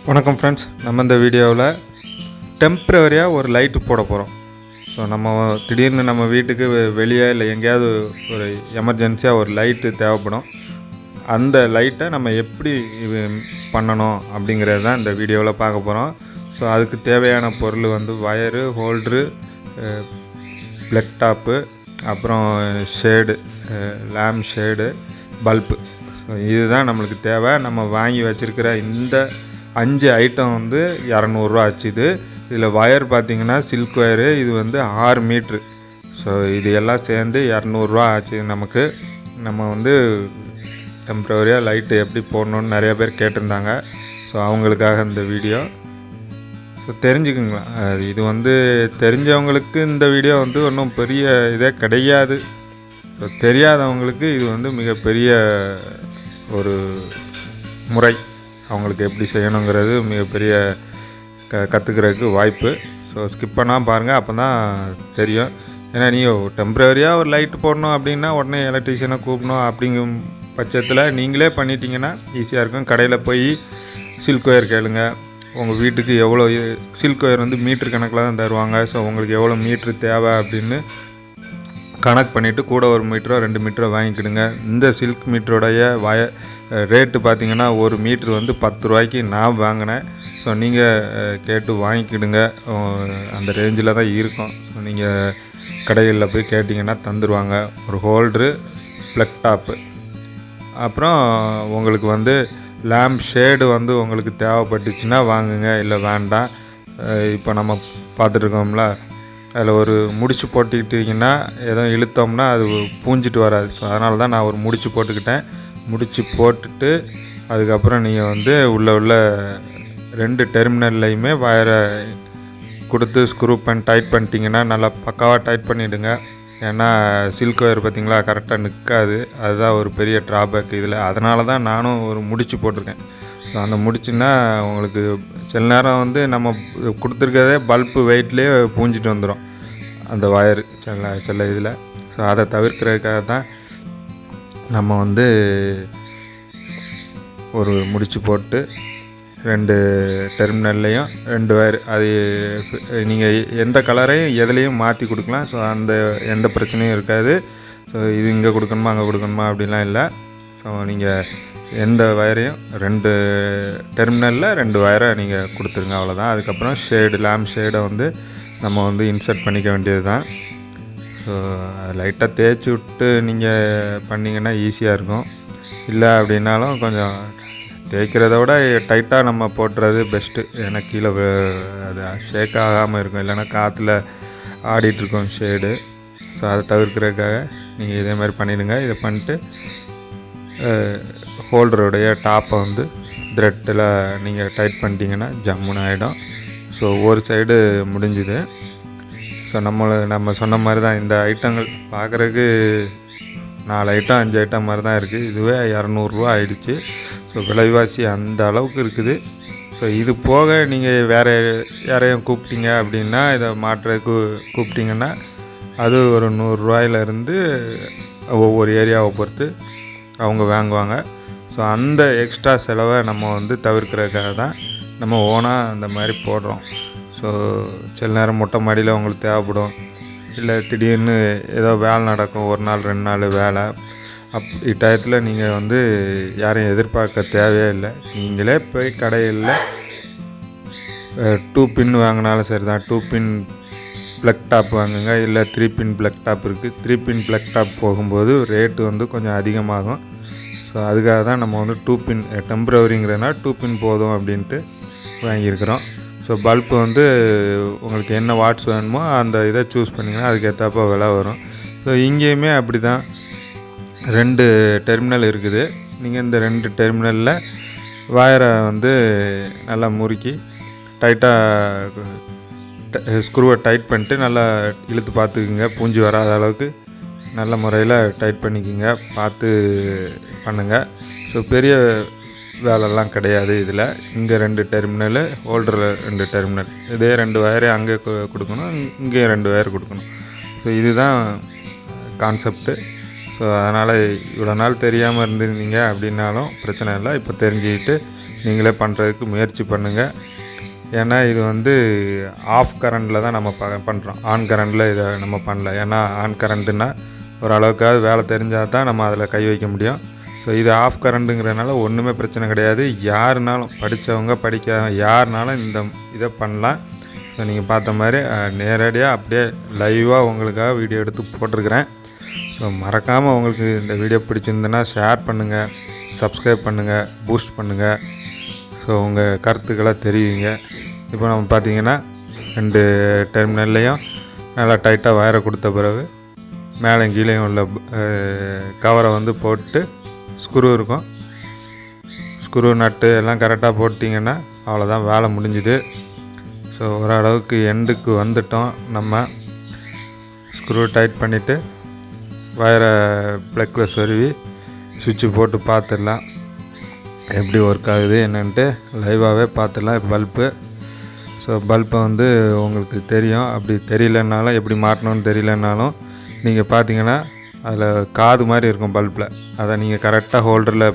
வணக்கம் ஃப்ரெண்ட்ஸ், நம்ம இந்த வீடியோவில் டெம்ப்ரவரியாக ஒரு லைட்டு போட போகிறோம். ஸோ நம்ம திடீர்னு நம்ம வீட்டுக்கு வெளியே இல்லை எங்கேயாவது ஒரு எமர்ஜென்சியாக ஒரு லைட்டு தேவைப்படும். அந்த லைட்டை நம்ம எப்படி பண்ணணும் அப்படிங்கிறது தான் இந்த வீடியோவில் பார்க்க போகிறோம். ஸோ அதுக்கு தேவையான பொருள் வந்து வயரு, ஹோல்ட்ரு, ப்ளக் டாப்பு, அப்புறம் shade, lamp shade, bulb. So இதுதான் நம்மளுக்கு தேவை. நம்ம வாங்கி வச்சுருக்கிற இந்த 5 ஐட்டம் வந்து 200 ரூபா ஆச்சு. இதில் வயர் பார்த்திங்கன்னா சில்க் வயரு, இது வந்து 6 மீட்ரு. ஸோ இது எல்லாம் சேர்ந்து 200 ரூபா ஆச்சு நமக்கு. நம்ம வந்து டெம்ப்ரவரியாக லைட்டு எப்படி போடணுன்னு நிறைய பேர் கேட்டிருந்தாங்க. ஸோ அவங்களுக்காக இந்த வீடியோ. ஸோ தெரிஞ்சுக்குங்களா, இது வந்து தெரிஞ்சவங்களுக்கு இந்த வீடியோ வந்து ஒன்றும் பெரிய இதே கிடையாது. ஸோ தெரியாதவங்களுக்கு இது வந்து மிகப்பெரிய ஒரு முறை. அவங்களுக்கு எப்படி செய்யணுங்கிறது மிகப்பெரிய கற்றுக்கிறதுக்கு வாய்ப்பு. ஸோ ஸ்கிப் பண்ணால் பாருங்கள், அப்போ தான் தெரியும். ஏன்னா நீங்கள் டெம்ப்ரவரியாக ஒரு லைட்டு போடணும் அப்படின்னா உடனே எலக்ட்ரிஷியனை கூப்பிடணும் அப்படிங்கும் பட்சத்தில் நீங்களே பண்ணிட்டீங்கன்னா ஈஸியாக இருக்கும். கடையில் போய் சில்க் ஒயர் கேளுங்க. உங்கள் வீட்டுக்கு எவ்வளோ சில்க் ஒயர் வந்து மீட்ரு கணக்கில் தான் தருவாங்க. ஸோ உங்களுக்கு எவ்வளோ மீட்ரு தேவை அப்படின்னு கணக்கு பண்ணிவிட்டு கூட 1 மீட்டரோ 2 மீட்டரோ வாங்கிக்கிடுங்க. இந்த சில்க் மீட்டருடைய ரேட்டு பார்த்திங்கன்னா 1 மீட்ரு வந்து 10 ரூபாய்க்கு நான் வாங்கினேன். ஸோ நீங்கள் கேட்டு வாங்கிக்கிடுங்க. அந்த ரேஞ்சில் தான் இருக்கும். ஸோ நீங்கள் கடைகளில் போய் கேட்டிங்கன்னா தந்துடுவாங்க. ஒரு ஹோல்ட்ரு, ப்ளக் டாப்பு, அப்புறம் உங்களுக்கு வந்து லேம்ப் ஷேடு வந்து உங்களுக்கு தேவைப்பட்டுச்சுன்னா வாங்குங்க, இல்லை வேண்டாம். இப்போ நம்ம பார்த்துட்ருக்கோம்ல, அதில் ஒரு முடிச்சு போட்டுக்கிட்டிங்கன்னா எதுவும் இழுத்தோம்னா அது பூஞ்சிட்டு வராது. ஸோ அதனால தான் நான் ஒரு முடிச்சு போட்டுக்கிட்டேன். முடிச்சு போட்டுட்டு அதுக்கப்புறம் நீங்கள் வந்து உள்ள 2 டெர்மினல்லையுமே வயரை கொடுத்து ஸ்க்ரூ பண்ணி டைட் பண்ணிட்டீங்கன்னா நல்லா பக்காவாக டைட் பண்ணிவிடுங்க. ஏன்னா சில்க் ஒயர் பார்த்திங்களா கரெக்டாக நிற்காது. அதுதான் ஒரு பெரிய ட்ராபேக் இதில். அதனால தான் நானும் ஒரு முடிச்சு போட்டிருக்கேன். ஸோ அந்த முடிச்சுன்னா உங்களுக்கு சில நேரம் வந்து நம்ம கொடுத்துருக்கதே பல்பு வெயிட்லேயே பூஞ்சிட்டு வந்துடும் அந்த வயரு சில இதில். ஸோ அதை தவிர்க்கிறதுக்காக தான் நம்ம வந்து ஒரு முடிச்சு போட்டு 2 டெர்மினல்லையும் 2 வயர், அது நீங்கள் எந்த கலரையும் எதுலேயும் மாற்றி கொடுக்கலாம். ஸோ அந்த எந்த பிரச்சனையும் இருக்காது. ஸோ இது இங்கே கொடுக்கணுமா அங்கே கொடுக்கணுமா அப்படிலாம் இல்லை. ஸோ நீங்கள் எந்த வயரையும் 2 டெர்மினலில் 2 வயரை நீங்கள் கொடுத்துருங்க, அவ்வளோதான். அதுக்கப்புறம் ஷேடு, லேம்ப் ஷேடை வந்து நம்ம வந்து இன்சர்ட் பண்ணிக்க வேண்டியது தான். ஸோ லைட்டாக தேய்ச்சி விட்டு நீங்கள் பண்ணிங்கன்னா ஈஸியாக இருக்கும். இல்லை அப்படின்னாலும் கொஞ்சம் தேய்க்கிறத விட டைட்டாக நம்ம போட்டுறது பெஸ்ட்டு. ஏன்னா கீழே அது ஷேக் ஆகாமல் இருக்கும், இல்லைன்னா காற்றுல ஆடிட்டுருக்கோம் ஷேடு. ஸோ அதை தவிர்க்கிறதுக்காக நீங்கள் இதே மாதிரி பண்ணிவிடுங்க. இதை பண்ணிட்டு ஹோல்டருடைய டாப்பை வந்து த்ரெட்டில் நீங்கள் டைட் பண்ணிட்டீங்கன்னா ஜம்முன்னு ஆகிடும். ஸோ ஒரு சைடு முடிஞ்சுது. ஸோ நம்ம சொன்ன மாதிரி தான் இந்த ஐட்டங்கள் பார்க்குறதுக்கு 4 ஐட்டம் 5 ஐட்டம் மாதிரி தான் இருக்குது. இதுவே 200 ரூபா ஆகிடுச்சு. ஸோ விலைவாசி அந்த அளவுக்கு இருக்குது. ஸோ இது போக நீங்கள் வேறு யாரையும் கூப்பிட்டீங்க அப்படின்னா, இதை மாற்றுறதுக்கு கூப்பிட்டிங்கன்னா அது ஒரு 100 ரூபாயிலேருந்து ஒவ்வொரு ஏரியாவை பொறுத்து அவங்க வாங்குவாங்க. ஸோ அந்த எக்ஸ்ட்ரா செலவை நம்ம வந்து தவிர்க்கிறதுக்காக தான் நம்ம ஓனாக அந்த மாதிரி போடுறோம். ஸோ சில நேரம் மொட்டை மாடியில் உங்களுக்கு தேவைப்படும், இல்லை திடீர்னு ஏதோ வேலை நடக்கும், 1 நாள் 2 நாள் வேலை. இட்டயத்தில் நீங்கள் வந்து யாரையும் எதிர்பார்க்க தேவையே இல்லை. நீங்களே போய் கடையில் 2 பின் வாங்கினாலும் சரி தான், 2 பின் ப்ளக் டாப் வாங்குங்க. இல்லை 3 பின் ப்ளக் டாப் இருக்குது. 3 பின் ப்ளக் டாப் போகும்போது ரேட்டு வந்து கொஞ்சம் அதிகமாகும். ஸோ அதுக்காக தான் நம்ம வந்து 2 பின் டெம்ப்ரவரிங்கிறதுனால 2 பின் போதும் அப்படின்ட்டு வாங்கியிருக்கிறோம். ஸோ பல்பு வந்து உங்களுக்கு என்ன வாட்ஸ் வேணுமோ அந்த இதை சூஸ் பண்ணிங்கன்னா அதுக்கேற்றப்போ விலை வரும். ஸோ இங்கேயுமே அப்படி தான் 2 டெர்மினல் இருக்குது. நீங்கள் இந்த 2 டெர்மினலில் வயரை வந்து நல்லா முறுக்கி டைட்டாக ஸ்க்ரூவை டைட் பண்ணிட்டு நல்லா இழுத்து பார்த்துக்குங்க, பூஞ்சி வராத அளவுக்கு நல்ல முறையில் டைட் பண்ணிக்கோங்க, பார்த்து பண்ணுங்கள். ஸோ பெரிய வேலைலாம் கிடையாது இதில். இங்கே 2 டெர்மினலு, ஹோல்டரில் 2 டெர்மினல், இதே 2 வயரே அங்கே கொடுக்கணும், இங்கே 2 வயர் கொடுக்கணும். ஸோ இதுதான் கான்செப்ட்டு. ஸோ அதனால் இவ்வளோ நாள் தெரியாமல் இருந்திருந்தீங்க அப்படின்னாலும் பிரச்சனை இல்லை. இப்போ தெரிஞ்சுக்கிட்டு நீங்களே பண்ணுறதுக்கு முயற்சி பண்ணுங்கள். ஏன்னா இது வந்து ஆஃப் கரண்டில் தான் நம்ம பண்ணுறோம். ஆன் கரண்டில் இதை நம்ம பண்ணல. ஏன்னா ஆன் கரண்ட்டுன்னா ஓரளவுக்காவது வேலை தெரிஞ்சால் தான் நம்ம அதில் கை வைக்க முடியும். ஸோ இது ஆஃப் கரண்ட்டுங்கிறதுனால ஒன்றுமே பிரச்சனை கிடையாது. யாருனாலும் படித்தவங்க படிக்காதவங்க யாருனாலும் இந்த இதை பண்ணலாம். ஸோ நீங்கள் பார்த்த மாதிரி நேரடியாக அப்படியே லைவாக உங்களுக்காக வீடியோ எடுத்து போட்டிருக்கிறேன். ஸோ மறக்காமல் உங்களுக்கு இந்த வீடியோ பிடிச்சிருந்துன்னா ஷேர் பண்ணுங்கள், சப்ஸ்கிரைப் பண்ணுங்கள், பூஸ்ட் பண்ணுங்கள். ஸோ உங்கள் கருத்துக்களை தெரிவிங்க. இப்போ நம்ம பார்த்திங்கன்னா 2 டெர்மினல்லையும் நல்லா டைட்டாக வயரை கொடுத்த பிறகு மேலே கீழேயும் உள்ள கவரை வந்து போட்டு ஸ்க்ரூ இருக்கும், ஸ்க்ரூ நட்டு எல்லாம் கரெக்டாக போட்டிங்கன்னா அவ்வளோதான், வேலை முடிஞ்சுது. ஸோ ஓரளவுக்கு எண்டுக்கு வந்துட்டோம். நம்ம ஸ்க்ரூ டைட் பண்ணிவிட்டு வயரை ப்ளக்கில் சொருவி சுவிட்சு போட்டு பார்த்துடலாம் எப்படி ஒர்க் ஆகுது என்னன்ட்டு. லைவாகவே பார்த்துடலாம். பல்பு, ஸோ பல்பை வந்து உங்களுக்கு தெரியும். அப்படி தெரியலனாலும், எப்படி மாட்டணும்னு தெரியலனாலும் நீங்கள் பார்த்தீங்கன்னா அதில் காது மாதிரி இருக்கும் பல்பில். அதை நீங்கள் கரெக்டாக ஹோல்டரில்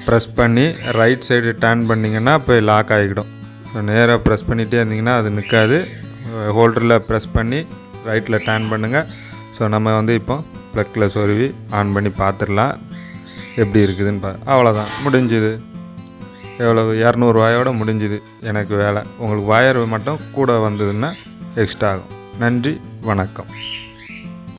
ப்ரெஸ் பண்ணி ரைட் சைடு டர்ன் பண்ணிங்கன்னா போய் லாக் ஆகிடும். ஸோ நேராக ப்ரெஸ் பண்ணிகிட்டே இருந்தீங்கன்னா அது நிற்காது. ஹோல்டரில் ப்ரெஸ் பண்ணி ரைட்டில் டர்ன் பண்ணுங்கள். ஸோ நம்ம வந்து இப்போ ப்ளக்கில் சொருவி ஆன் பண்ணி பார்த்துடலாம் எப்படி இருக்குதுன்னு அவ்வளோதான், முடிஞ்சுது. எவ்வளவு 200 ரூபாயோடு முடிஞ்சுது எனக்கு வேலை. உங்களுக்கு வயர் மட்டும் கூட வந்ததுன்னா எக்ஸ்ட்ரா ஆகும். நன்றி, வணக்கம்.